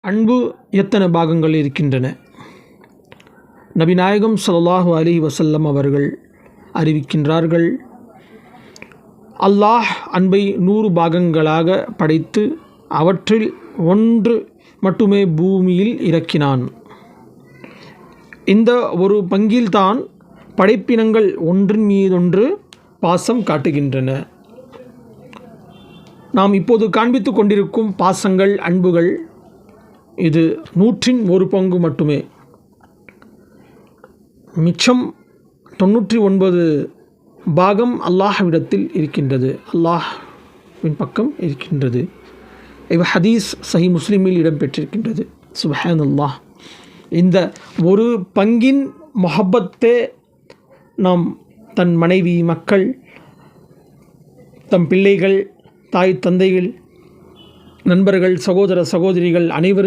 அன்பு எத்தனை பாகங்கள் இருக்கின்றன? நபிநாயகம் ஸல்லல்லாஹு அலைஹி வஸல்லம் அவர்கள் அறிவிக்கின்றார்கள், அல்லாஹ் அன்பை 100 பாகங்களாக படைத்து அவற்றில் 1 மட்டுமே பூமியில் இறக்கினான். இந்த ஒரு பங்கில்தான் படைப்பினங்கள் ஒன்றின் மீதொன்று பாசம் காட்டுகின்றன. நாம் இப்போது காண்பித்து கொண்டிருக்கும் பாசங்கள், அன்புகள், இது 100 பங்கு மட்டுமே. மிச்சம் 99 பாகம் அல்லாஹ்விடத்தில் இருக்கின்றது, அல்லாஹ்வின் பக்கம் இருக்கின்றது. இவ் ஹதீஸ் சஹீஹ் முஸ்லிமில் இடம்பெற்றிருக்கின்றது. சுப்ஹானல்லாஹ். இந்த ஒரு பங்கின் முஹப்பத்தே நாம் தன் மனைவி, மக்கள், தம் பிள்ளைகள், தாய் தந்தைகள், நண்பர்கள், சகோதர சகோதரிகள் அனைவரும்